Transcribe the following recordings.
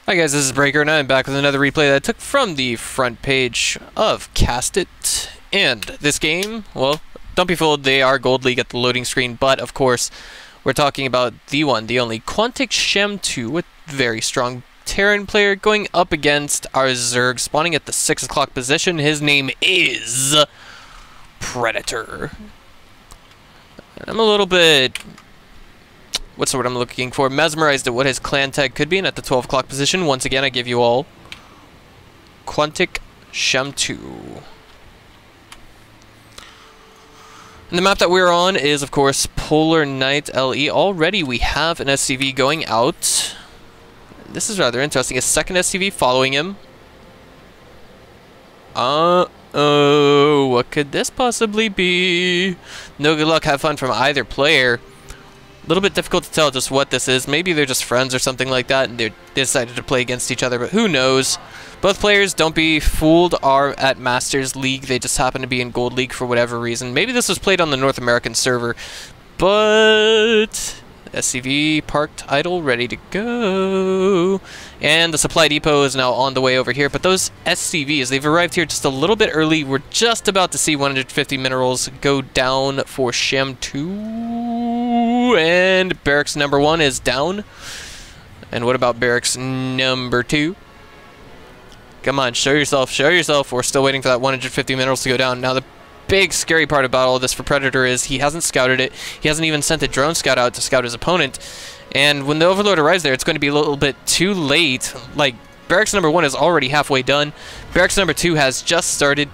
Hi guys, this is Breaker, and I'm back with another replay that I took from the front page of Cast It. And this game, well, don't be fooled, they are Gold League at the loading screen, but of course, we're talking about the one, the only Qntc ScAmToo with very strong Terran player going up against our Zerg, spawning at the 6 o'clock position. His name is Predator. And I'm a little bit... what's the word I'm looking for? Mesmerized at what his clan tag could be, and at the 12 o'clock position, once again, I give you all Qntc ScAmToo. And the map that we're on is, of course, Polar Night LE. Already we have an SCV going out. This is rather interesting. A second SCV following him. Oh, what could this possibly be? No good luck, have fun from either player. A little bit difficult to tell just what this is. Maybe they're just friends or something like that, and they decided to play against each other, but who knows. Both players, don't be fooled, are at Masters League. They just happen to be in Gold League for whatever reason. Maybe this was played on the North American server, but... SCV parked idle, ready to go. And the supply depot is now on the way over here, but those SCVs, they've arrived here just a little bit early. We're just about to see 150 minerals go down for ScAmToo. And barracks number 1 is down. And what about barracks number 2? Come on, show yourself, show yourself. We're still waiting for that 150 minerals to go down. Now the big scary part about all this for Predator is he hasn't scouted it. He hasn't even sent a drone scout out to scout his opponent. And when the Overlord arrives there, it's going to be a little bit too late. Like, barracks number 1 is already halfway done. Barracks number 2 has just started.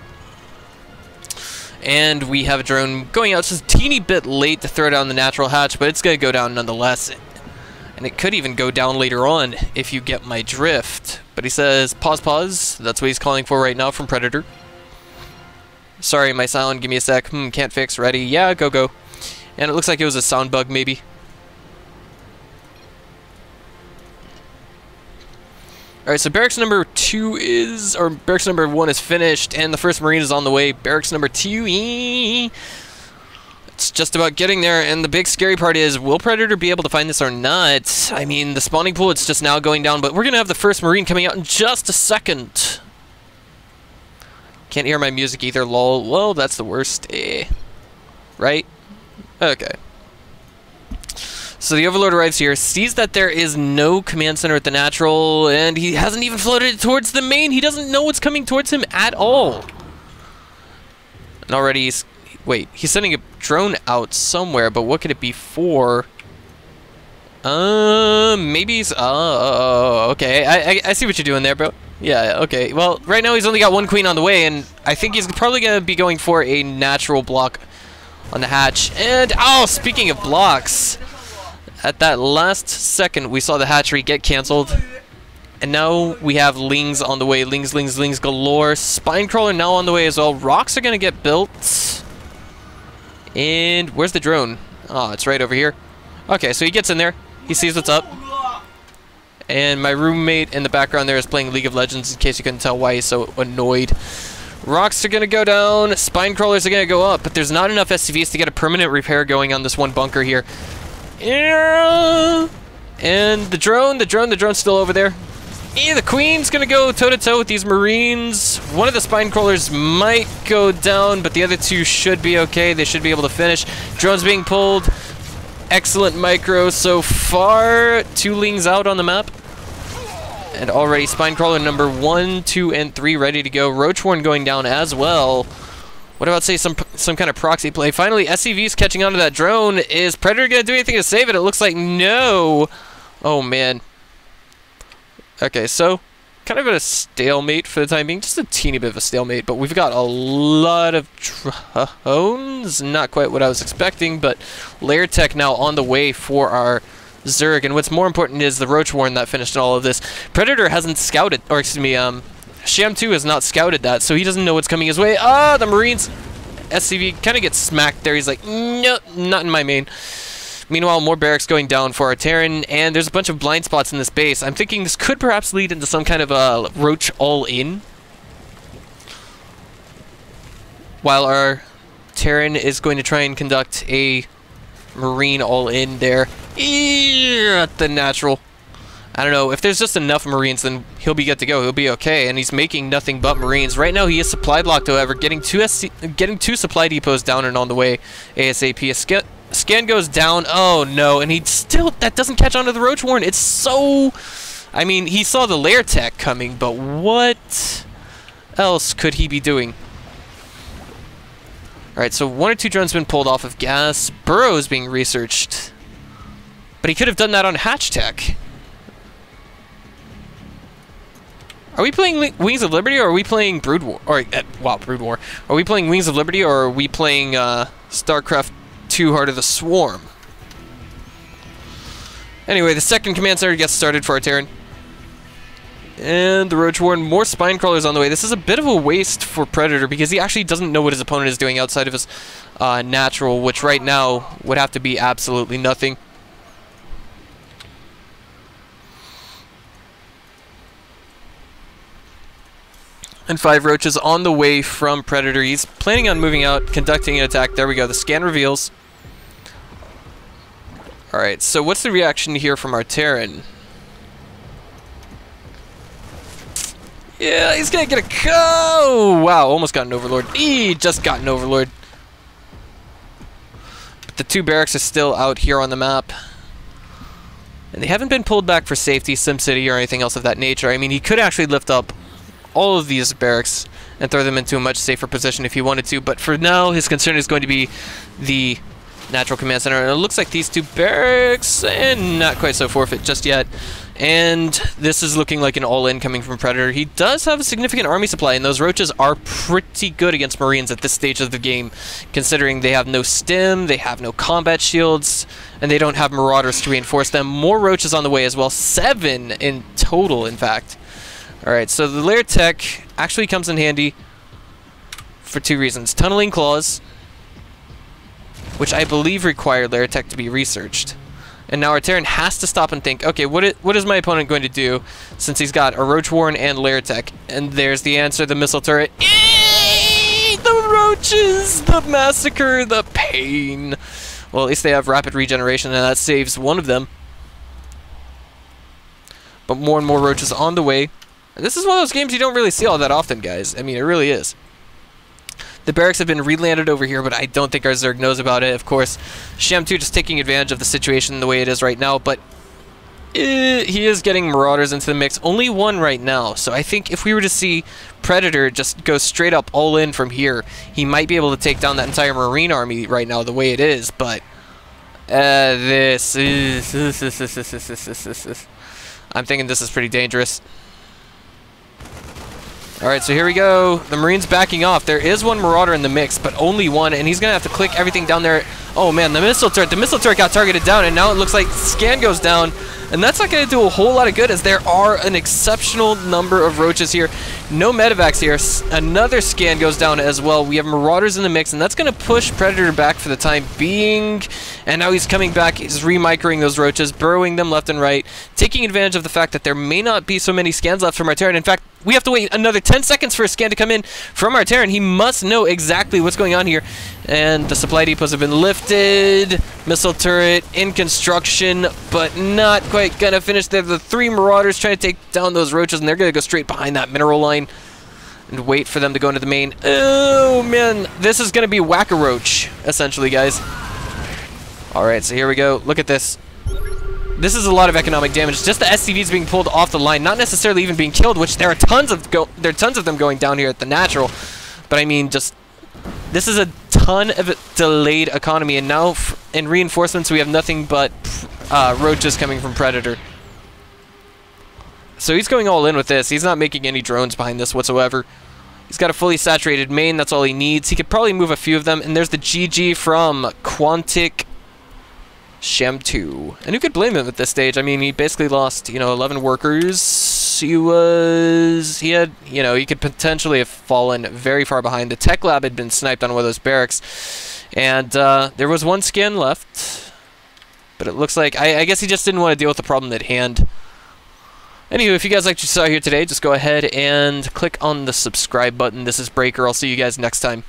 And we have a drone going out just a teeny bit late to throw down the natural hatch, but it's going to go down nonetheless. And it could even go down later on, if you get my drift. But he says, pause, pause. That's what he's calling for right now from Predator. Sorry, my sound, give me a sec. Can't fix, ready. Yeah, go, go. And it looks like it was a sound bug, maybe. Alright, so barracks number 2 is, or barracks number 1 is finished, and the first Marine is on the way. Barracks number 2, it's just about getting there, and the big scary part is, will Predator be able to find this or not? I mean, the spawning pool, it's just now going down, but we're going to have the first Marine coming out in just a second. Can't hear my music either, lol. Well, that's the worst. Right? Okay. So the Overlord arrives here, sees that there is no command center at the natural, and he hasn't even floated it towards the main. He doesn't know what's coming towards him at all. And already he's... wait, he's sending a drone out somewhere, but what could it be for? Maybe he's... okay. I see what you're doing there, bro. Yeah, okay. Well, right now he's only got 1 queen on the way, and I think he's probably going to be going for a natural block on the hatch. And, oh, speaking of blocks, at that last second, we saw the hatchery get canceled. And now we have Lings on the way. Lings galore. Spinecrawler now on the way as well. Rocks are going to get built. And where's the drone? Oh, it's right over here. Okay, so he gets in there. He sees what's up. And my roommate in the background there is playing League of Legends, in case you couldn't tell why he's so annoyed. Rocks are going to go down, spine crawlers are going to go up, but there's not enough SCVs to get a permanent repair going on this one bunker here. And the drone's still over there. The Queen's going to go toe-to-toe with these Marines. One of the spine crawlers might go down, but the other 2 should be okay. They should be able to finish. Drone's being pulled. Excellent micro so far. 2 Lings out on the map. And already Spinecrawler number 1, 2, and 3 ready to go. Roachhorn going down as well. What about, say, some kind of proxy play? Finally, SCV's catching onto that drone. Is Predator going to do anything to save it? It looks like no. Oh, man. Okay, so kind of a stalemate for the time being. Just a teeny bit of a stalemate, but we've got a lot of drones. Not quite what I was expecting, but Lair Tech now on the way for our Zerg. And what's more important is the Roachhorn that finished all of this. Predator hasn't scouted, or excuse me, ScAmToo has not scouted that, so he doesn't know what's coming his way. Ah, the Marines SCV kind of gets smacked there. He's like, nope, not in my main. Meanwhile, more barracks going down for our Terran, and there's a bunch of blind spots in this base. I'm thinking this could perhaps lead into some kind of a Roach all-in, while our Terran is going to try and conduct a Marine all-in there. At the natural. I don't know. If there's just enough Marines, then he'll be good to go. He'll be okay, and he's making nothing but Marines. Right now, he is supply blocked, however, getting two supply depots down and on the way ASAP. A scan goes down. Oh, no, and he still... That doesn't catch onto the Roach Warren. It's so... I mean, he saw the lair tech coming, but what else could he be doing? Alright, so 1 or 2 drones been pulled off of gas. Burrows being researched. But he could have done that on hatch tech. Are we playing Wings of Liberty, or are we playing Brood War? Or, wow, Brood War. Are we playing Wings of Liberty, or are we playing StarCraft 2 Heart of the Swarm? Anyway, the second command center gets started for our Terran. And the Roach Warren, more spine crawlers on the way. This is a bit of a waste for Predator because he actually doesn't know what his opponent is doing outside of his natural, which right now would have to be absolutely nothing. And 5 roaches on the way from Predator. He's planning on moving out, conducting an attack. There we go. The scan reveals. Alright, so what's the reaction here from our Terran? Yeah, he's gonna get a go! Wow, almost got an Overlord. He just got an Overlord. But the 2 barracks are still out here on the map. And they haven't been pulled back for safety, SimCity, or anything else of that nature. I mean, he could actually lift up all of these barracks and throw them into a much safer position if he wanted to, but for now his concern is going to be the natural command center, and it looks like these 2 barracks, and not quite so forfeit just yet, and this is looking like an all-in coming from Predator. He does have a significant army supply, and those roaches are pretty good against Marines at this stage of the game, considering they have no stim, they have no combat shields, and they don't have marauders to reinforce them. More roaches on the way as well, 7 in total in fact. Alright, so the lair tech actually comes in handy for 2 reasons. Tunneling claws, which I believe require lair tech to be researched. And now our Terran has to stop and think, okay, what is my opponent going to do since he's got a Roach Warren and lair tech? And there's the answer, the missile turret. The roaches, the massacre, the pain. Well, at least they have rapid regeneration, and that saves one of them. But more and more roaches on the way. This is one of those games you don't really see all that often, guys. I mean, it really is. The barracks have been relanded over here, but I don't think our Zerg knows about it. Of course, ScAmToo just taking advantage of the situation the way it is right now, but he is getting marauders into the mix. Only 1 right now, so I think if we were to see Predator just go straight up all in from here, he might be able to take down that entire Marine army right now the way it is, but this is... I'm thinking this is pretty dangerous. Alright, so here we go. The Marine's backing off. There is 1 Marauder in the mix, but only 1, and he's going to have to click everything down there. Oh man, the missile turret got targeted down, and now it looks like scan goes down, and that's not going to do a whole lot of good as there are an exceptional number of roaches here. No medevacs here. Another scan goes down as well. We have Marauders in the mix, and that's going to push Predator back for the time being, and now he's coming back. He's remicroing those roaches, burrowing them left and right, taking advantage of the fact that there may not be so many scans left from our Terran. In fact, we have to wait another 10 seconds for a scan to come in from our Terran. He must know exactly what's going on here. And the supply depots have been lifted. Missile turret in construction, but not quite gonna finish. There are the 3 Marauders trying to take down those roaches, and they're gonna go straight behind that mineral line and wait for them to go into the main. Oh man, this is gonna be whack-a-roach, essentially, guys. Alright, so here we go. Look at this. This is a lot of economic damage. Just the SCVs being pulled off the line, not necessarily even being killed, which there are tons of them going down here at the natural. But I mean, just this is a ton of delayed economy, and now in reinforcements we have nothing but roaches coming from Predator. So he's going all in with this. He's not making any drones behind this whatsoever. He's got a fully saturated main. That's all he needs. He could probably move a few of them, and there's the GG from Qntc. ScAmToo. And who could blame him at this stage? I mean, he basically lost, 11 workers. He had, he could potentially have fallen very far behind. The tech lab had been sniped on one of those barracks. And there was 1 scan left. But it looks like, I guess he just didn't want to deal with the problem at hand. Anywho, if you guys liked what you saw here today, just go ahead and click on the subscribe button. This is Breaker. I'll see you guys next time.